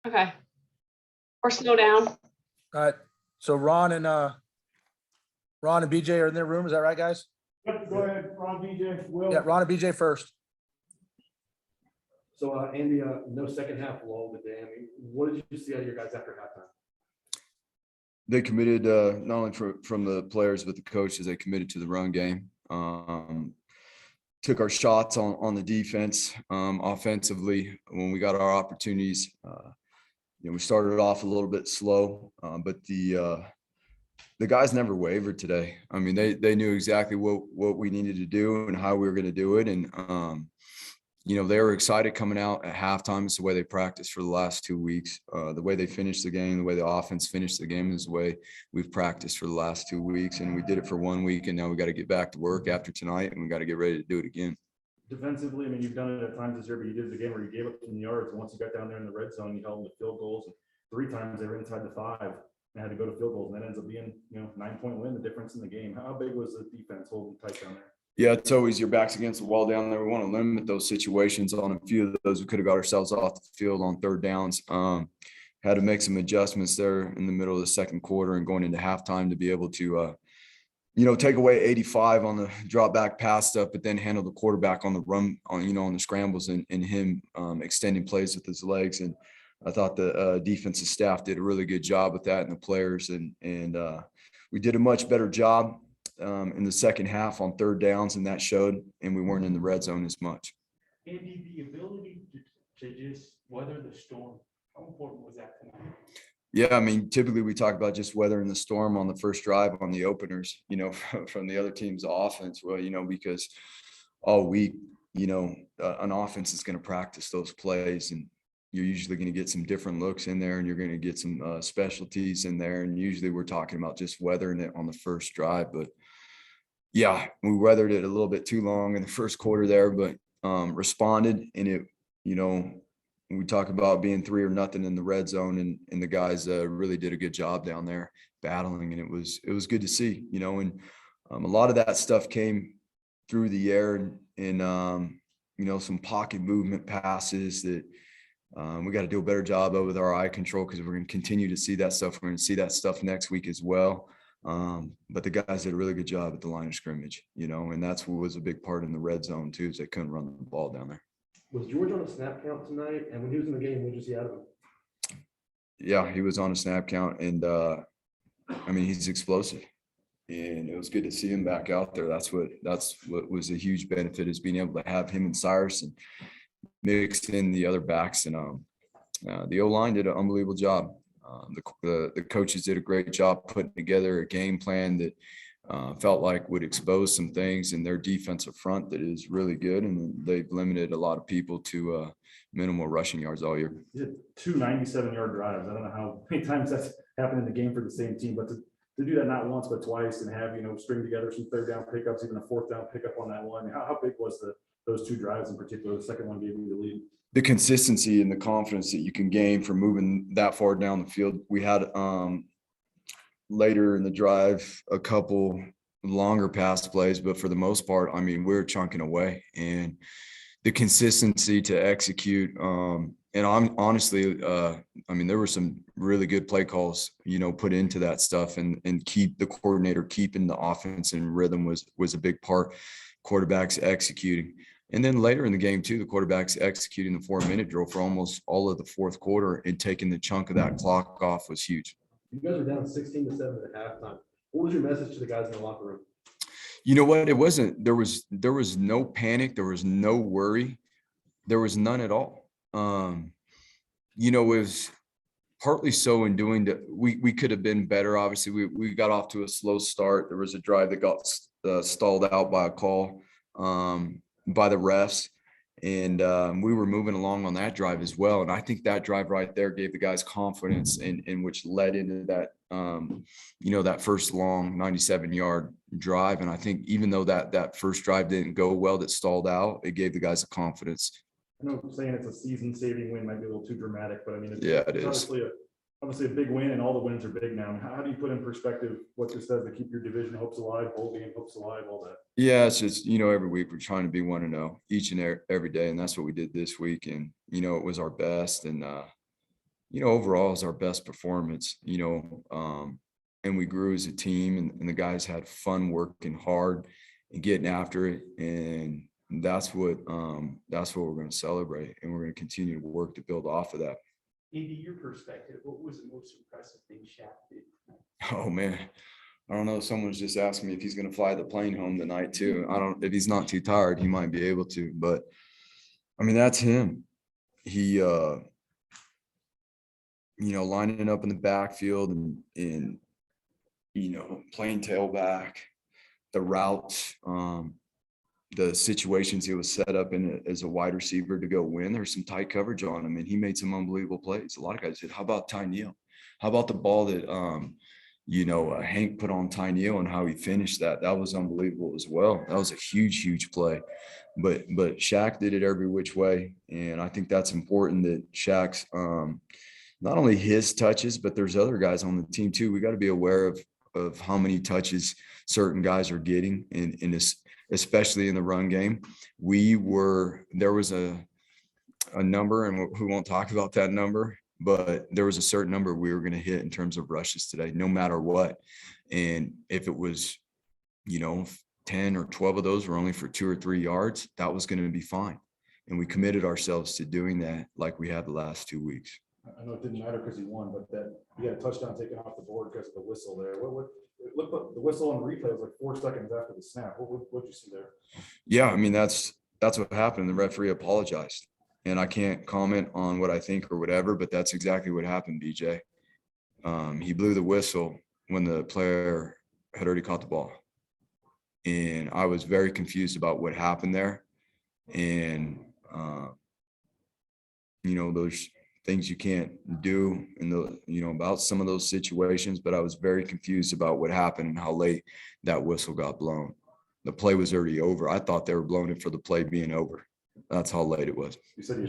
Okay. Or slow down. All right. So Ron and BJ are in their room. Is that right, guys? Yep, go ahead, Ron, BJ, Will. Yeah, Ron and BJ first. So Andy, no second half lull today. I mean, what did you see out of your guys after halftime? They committed not only from the players but the coaches. They committed to the run game. Took our shots on the defense. Offensively, when we got our opportunities, we started off a little bit slow, but the guys never wavered today. I mean, they knew exactly what we needed to do and how we were going to do it, and they were excited coming out at halftime. It's the way they practiced for the last 2 weeks. The way they finished the game, the way the offense finished the game is the way we've practiced for the last 2 weeks. And we did it for 1 week, and now we got to get back to work after tonight, and we got to get ready to do it again. Defensively, I mean, you've done it at times this year, but you did the game where you gave up some yards. And once you got down there in the red zone, you held them to field goals. And 3 times they were inside the 5 and had to go to field goals. And that ends up being, 9-point win, the difference in the game. How big was the defense holding tight down there? Yeah, it's always your back's against the wall down there. We want to limit those situations. On a few of those, we could have got ourselves off the field on third downs. Had to make some adjustments there in the middle of the second quarter and going into halftime to be able to, take away 85 on the drop back pass stuff, but then handle the quarterback on the run, on the scrambles and him extending plays with his legs. And I thought the defensive staff did a really good job with that, and the players, and we did a much better job in the second half on third downs, and that showed, and we weren't in the red zone as much. Andy, the ability to just weather the storm, how important was that tonight? Yeah, I mean, typically we talk about just weathering the storm on the first drive on the openers, from the other team's offense. Well, because all week, an offense is going to practice those plays, and you're usually going to get some different looks in there, and you're going to get some specialties in there. And usually we're talking about just weathering it on the first drive. But yeah, we weathered it a little bit too long in the first quarter there, but responded. And it, we talk about being 3-0 in the red zone, and the guys really did a good job down there battling. And it was good to see, and a lot of that stuff came through the air and some pocket movement passes that we got to do a better job of with our eye control, because we're going to continue to see that stuff. We're going to see that stuff next week as well. But the guys did a really good job at the line of scrimmage, and that's what was a big part in the red zone too, is they couldn't run the ball down there. Was George on a snap count tonight? And when he was in the game, what did you see out of him? Yeah, he was on a snap count, and he's explosive, and it was good to see him back out there. That's what was a huge benefit, is being able to have him and Cyrus and mixed in the other backs, and the O-line did an unbelievable job. The coaches did a great job putting together a game plan that felt like would expose some things in their defensive front that is really good, and they've limited a lot of people to minimal rushing yards all year. You had 2 97-yard drives. I don't know how many times that's happened in the game for the same team, but to do that not once but twice, and have string together some third down pickups, even a fourth down pickup on that one. How big was those 2 drives in particular? The second one gave you the lead. The consistency and the confidence that you can gain from moving that far down the field. We had later in the drive a couple longer pass plays, but for the most part, we're chunking away, and the consistency to execute. And I'm honestly, there were some really good play calls, put into that stuff, and keep the coordinator keeping the offense in rhythm was a big part. Quarterbacks executing. And then later in the game too, the quarterback's executing the 4-minute drill for almost all of the fourth quarter, and taking the chunk of that clock off was huge. You guys were down 16-7 at halftime. What was your message to the guys in the locker room? You know what? It wasn't, there was no panic. There was no worry. There was none at all. It was partly so in doing that. We could have been better. Obviously we got off to a slow start. There was a drive that got stalled out by a call by the refs, and we were moving along on that drive as well. And I think that drive right there gave the guys confidence, in which led into that, that first long 97-yard drive. And I think even though that first drive didn't go well, that stalled out, it gave the guys the confidence. I know saying it's a season-saving win might be a little too dramatic, but It is. Obviously a big win, and all the wins are big now. How do you put in perspective what this does to keep your division hopes alive, bowl game hopes alive, all that? Yeah, it's just, every week we're trying to be 1-0 each and every day. And that's what we did this week. And, it was our best. And overall is our best performance, and we grew as a team, and the guys had fun working hard and getting after it. And that's what we're going to celebrate. And we're going to continue to work to build off of that. Andy, your perspective, what was the most impressive thing Shaq did tonight? Oh man, I don't know. Someone's just asking me if he's going to fly the plane home tonight too. If he's not too tired, he might be able to, but I mean, that's him. He, lining up in the backfield and playing tailback, the routes, the situations he was set up in as a wide receiver to go win. There's some tight coverage on him, and he made some unbelievable plays. A lot of guys did. How about Ty Neal? How about the ball that, Hank put on Ty Neal and how he finished that? That was unbelievable as well. That was a huge, huge play. But Shaq did it every which way. And I think that's important that Shaq's not only his touches, but there's other guys on the team too. We got to be aware of how many touches certain guys are getting in this, especially in the run game. There was a number, and we won't talk about that number, but there was a certain number we were going to hit in terms of rushes today, no matter what. And if it was, 10 or 12 of those were only for 2 or 3 yards, that was going to be fine. And we committed ourselves to doing that like we had the last 2 weeks. I know it didn't matter because he won, but that you got a touchdown taken off the board because of the whistle there. It looked like the whistle on the replay was like 4 seconds after the snap. What'd you see there? Yeah, I mean, that's what happened. The referee apologized. And I can't comment on what I think or whatever, but that's exactly what happened, BJ. He blew the whistle when the player had already caught the ball. And I was very confused about what happened there. And, there's things you can't do about some of those situations, but I was very confused about what happened and how late that whistle got blown. The play was already over. I thought they were blowing it for the play being over. That's how late it was. You said you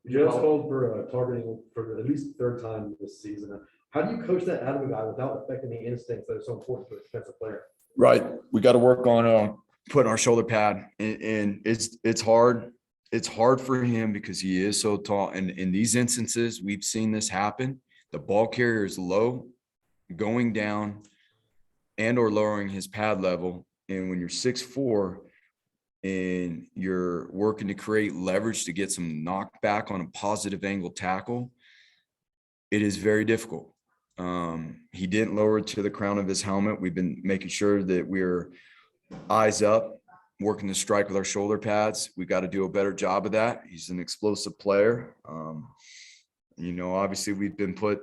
Just called for targeting for at least the 3rd time this season. How do you coach that out of a guy without affecting the instincts that are so important for a defensive player? Right. We got to work on putting our shoulder pad, and it's hard. It's hard for him because he is so tall. And in these instances, we've seen this happen. The ball carrier is low, going down and or lowering his pad level. And when you're 6'4", and you're working to create leverage to get some knockback on a positive angle tackle, it is very difficult. He didn't lower it to the crown of his helmet. We've been making sure that we're eyes up, working to strike with our shoulder pads. We got to do a better job of that. He's an explosive player. Obviously we've been put,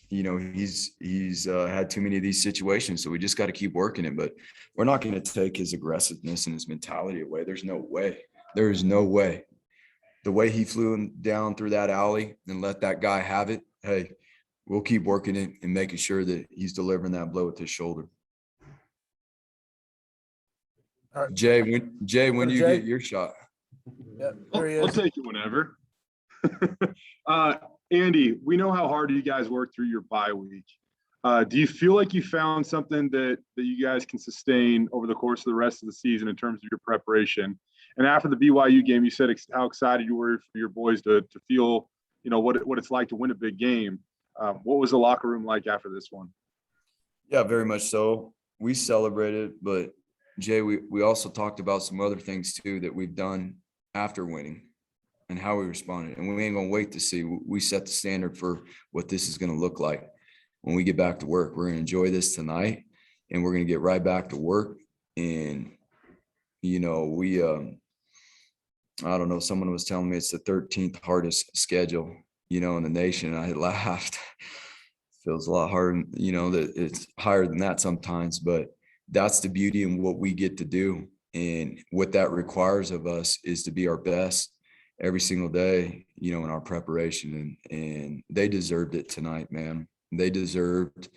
he's had too many of these situations, so we just got to keep working it. But we're not going to take his aggressiveness and his mentality away. There's no way. There is no way. The way he flew him down through that alley and let that guy have it, hey, we'll keep working it and making sure that he's delivering that blow with his shoulder. All right. Jay, when do you get your shot? Yeah, there he I'll is. take it whenever. Andy, we know how hard you guys work through your bye week. Do you feel like you found something that you guys can sustain over the course of the rest of the season in terms of your preparation? And after the BYU game, you said how excited you were for your boys to feel, what it's like to win a big game. What was the locker room like after this one? Yeah, very much so. We celebrated, but Jay, we also talked about some other things too that we've done after winning and how we responded. And we ain't gonna wait to see. We set the standard for what this is gonna look like when we get back to work. We're gonna enjoy this tonight, and we're gonna get right back to work. And we I don't know, someone was telling me it's the 13th hardest schedule, in the nation. I had laughed. Feels a lot harder, that it's higher than that sometimes, but that's the beauty in what we get to do. And what that requires of us is to be our best every single day, in our preparation. And they deserved it tonight, man. They deserved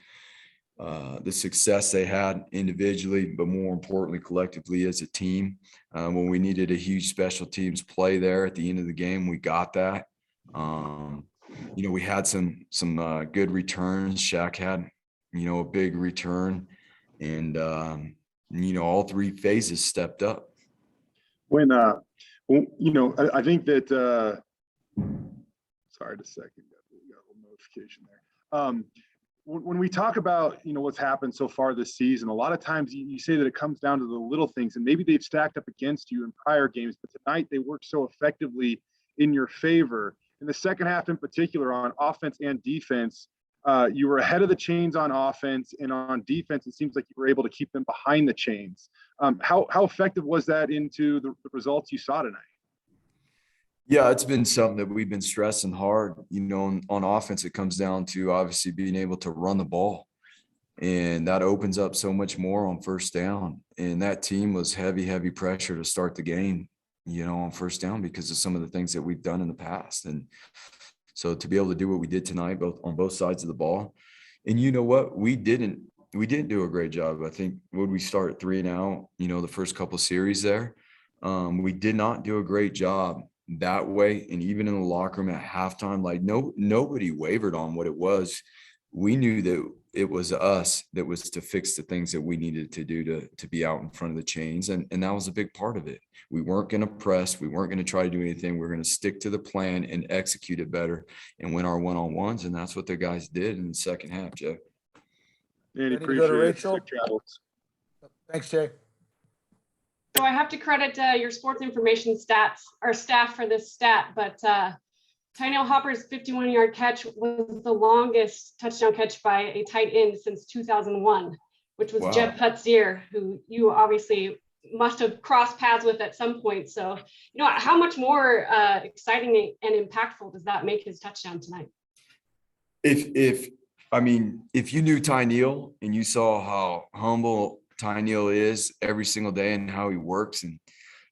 the success they had individually, but more importantly, collectively as a team. When we needed a huge special teams play there at the end of the game, we got that. We had some good returns. Shaq had, a big return, and all 3 phases stepped up. When I think that sorry, just a second. notification there. When we talk about, what's happened so far this season, a lot of times you say that it comes down to the little things, and maybe they've stacked up against you in prior games, but tonight they worked so effectively in your favor. In the second half in particular, on offense and defense, you were ahead of the chains on offense, and on defense, it seems like you were able to keep them behind the chains. How effective was that into the results you saw tonight? Yeah, it's been something that we've been stressing hard. On offense, it comes down to obviously being able to run the ball. And that opens up so much more on first down. And that team was heavy pressure to start the game, on first down because of some of the things that we've done in the past. And so to be able to do what we did tonight, on both sides of the ball. And you know what? We didn't do a great job. I think would we start 3 and out, the first couple of series there. We did not do a great job that way. And even in the locker room at halftime, nobody wavered on what it was. We knew that it was us that was to fix the things that we needed to do to be out in front of the chains. And that was a big part of it. We weren't going to press. We weren't going to try to do anything. We're going to stick to the plan and execute it better and win our one-on-ones. And that's what the guys did in the second half, Jay. Andy, Ready to go to appreciate it. Rachel? Safe travels. Thanks, Jay. So I have to credit your sports information staff for this stat, but Tyneil Hopper's 51-yard catch was the longest touchdown catch by a tight end since 2001, which was Wow. Jeff Putzier, who you obviously must have crossed paths with at some point. So, how much more exciting and impactful does that make his touchdown tonight? If you knew Tyneil and you saw how humble Tyneil is every single day and how he works, and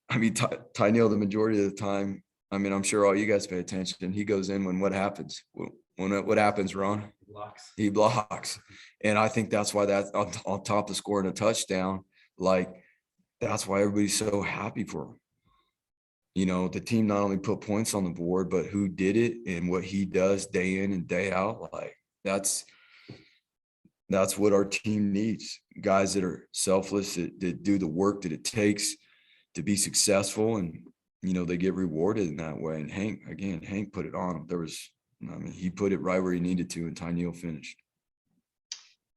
Tyneil, the majority of the time, I'm sure all you guys pay attention. He goes in when what happens? What happens, Ron? He blocks. And I think that's why that's on top of scoring a touchdown. That's why everybody's so happy for him. The team not only put points on the board, but who did it and what he does day in and day out. That's what our team needs. Guys that are selfless, that do the work that it takes to be successful, and they get rewarded in that way. And Hank put it on him. He put it right where he needed to, and Tyneil finished.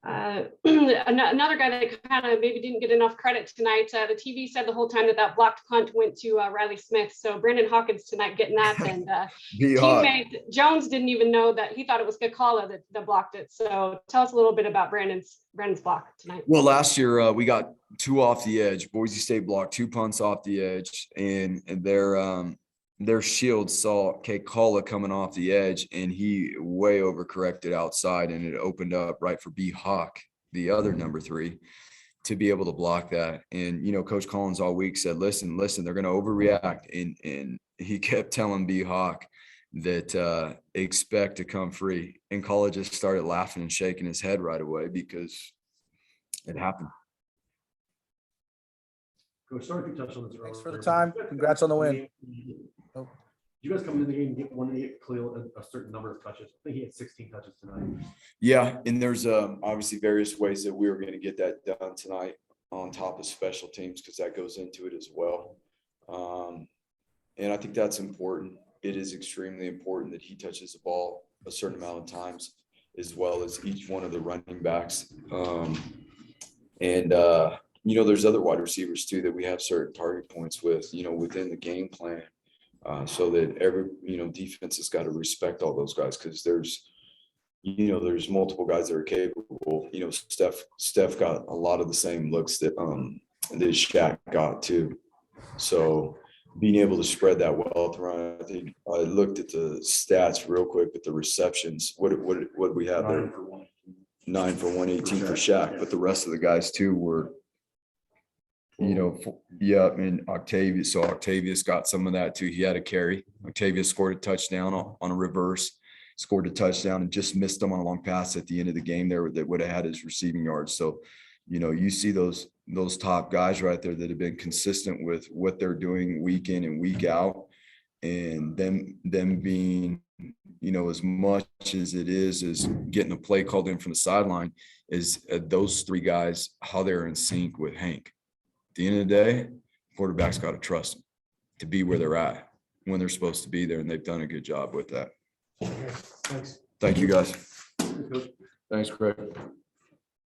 Another guy that kind of maybe didn't get enough credit tonight. The TV said the whole time that blocked punt went to Riley Smith. So Brandon Hawkins tonight getting that, and teammate Jones didn't even know that. He thought it was Kakala that blocked it. So tell us a little bit about Brandon's block tonight. Well, last year we got 2 off the edge. Boise State blocked 2 punts off the edge, and their shield saw Kakala coming off the edge, and he way overcorrected outside, and it opened up right for B Hawk, the other number 3, to be able to block that. And Coach Collins all week said, listen, they're going to overreact, and he kept telling B Hawk that expect to come free. And College just started laughing and shaking his head right away because it happened. Coach, sorry if you touched on this earlier. Thanks for the time. Congrats on the win. Did you guys come into the game and want to get Khalil a certain number of touches? I think he had 16 touches tonight. Yeah, and there's obviously various ways that we were going to get that done tonight on top of special teams, because that goes into it as well. And I think that's important. It is extremely important that he touches the ball a certain amount of times, as well as each one of the running backs. There's other wide receivers too that we have certain target points with, within the game plan, so that every, defense has got to respect all those guys, because there's multiple guys that are capable. Steph got a lot of the same looks that Shaq got too. So being able to spread that wealth around, I think I looked at the stats real quick with the receptions. What do we have there? 9 for 118 for Shaq, but the rest of the guys too were, and Octavius. So Octavius got some of that too. He had a carry. Octavius scored a touchdown on a reverse, scored a touchdown, and just missed him on a long pass at the end of the game there that would have had his receiving yards. So, you see those top guys right there that have been consistent with what they're doing week in and week out, and them being, as much as it is getting a play called in from the sideline, is those 3 guys, how they're in sync with Hank. At the end of the day, quarterback's got to trust them to be where they're at when they're supposed to be there, and they've done a good job with that. Okay, thanks. Thank you, guys. Thanks, Craig.